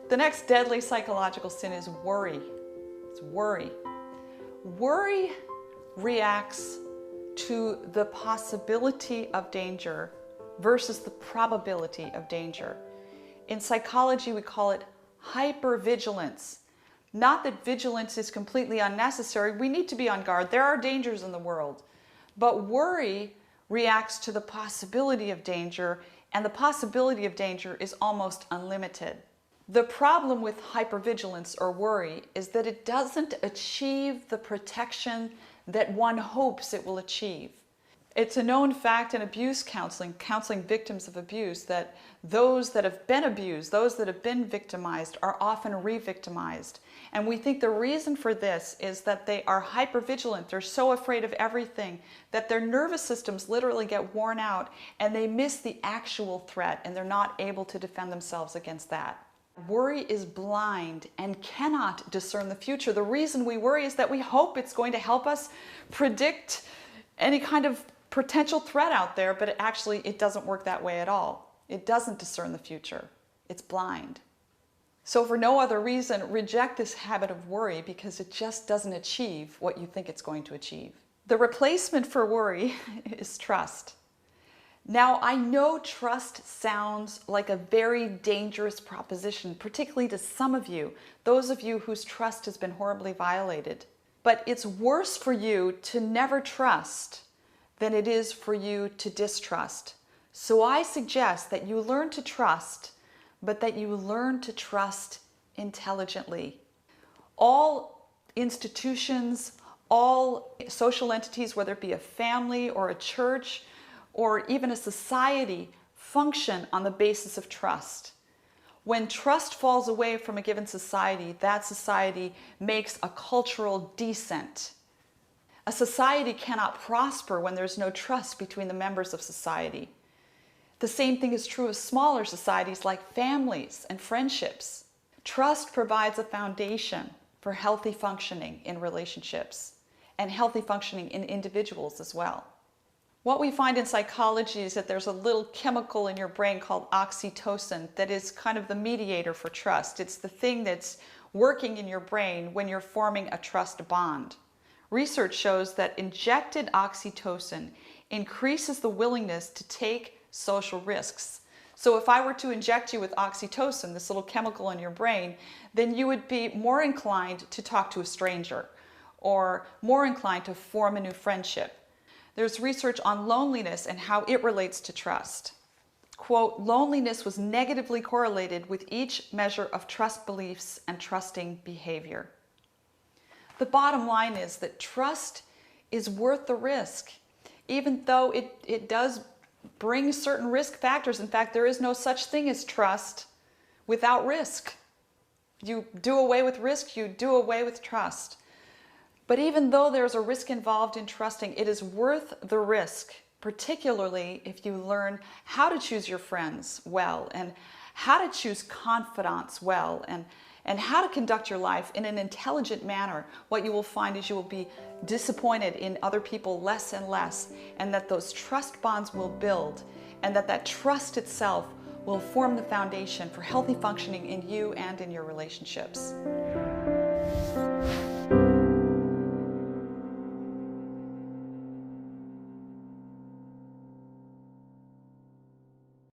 The next deadly psychological sin is worry. It's worry. Worry reacts to the possibility of danger versus the probability of danger. In psychology, we call it hypervigilance. Not that vigilance is completely unnecessary. We need to be on guard. There are dangers in the world. But worry reacts to the possibility of danger, and the possibility of danger is almost unlimited. The problem with hypervigilance or worry is that it doesn't achieve the protection that one hopes it will achieve. It's a known fact in abuse counseling, counseling victims of abuse, that those that have been abused, those that have been victimized, are often re-victimized. And we think the reason for this is that they are hypervigilant. They're so afraid of everything that their nervous systems literally get worn out and they miss the actual threat and they're not able to defend themselves against that. Worry is blind and cannot discern the future. The reason we worry is that we hope it's going to help us predict any kind of potential threat out there, but it doesn't work that way at all. It doesn't discern the future. It's blind. So for no other reason, reject this habit of worry because it just doesn't achieve what you think it's going to achieve. The replacement for worry is trust. Now, I know trust sounds like a very dangerous proposition, particularly to some of you, those of you whose trust has been horribly violated. But it's worse for you to never trust than it is for you to distrust. So I suggest that you learn to trust, but that you learn to trust intelligently. All institutions, all social entities, whether it be a family or a church, or even a society, function on the basis of trust. When trust falls away from a given society, that society makes a cultural descent. A society cannot prosper when there's no trust between the members of society. The same thing is true of smaller societies like families and friendships. Trust provides a foundation for healthy functioning in relationships and healthy functioning in individuals as well. What we find in psychology is that there's a little chemical in your brain called oxytocin that is kind of the mediator for trust. It's the thing that's working in your brain when you're forming a trust bond. Research shows that injected oxytocin increases the willingness to take social risks. So if I were to inject you with oxytocin, this little chemical in your brain, then you would be more inclined to talk to a stranger or more inclined to form a new friendship. There's research on loneliness and how it relates to trust. Quote, loneliness was negatively correlated with each measure of trust beliefs and trusting behavior. The bottom line is that trust is worth the risk, even though it does bring certain risk factors. In fact, there is no such thing as trust without risk. You do away with risk, you do away with trust. But even though there's a risk involved in trusting, it is worth the risk, particularly if you learn how to choose your friends well and how to choose confidants well and how to conduct your life in an intelligent manner. What you will find is you will be disappointed in other people less and less, and that those trust bonds will build, and that trust itself will form the foundation for healthy functioning in you and in your relationships.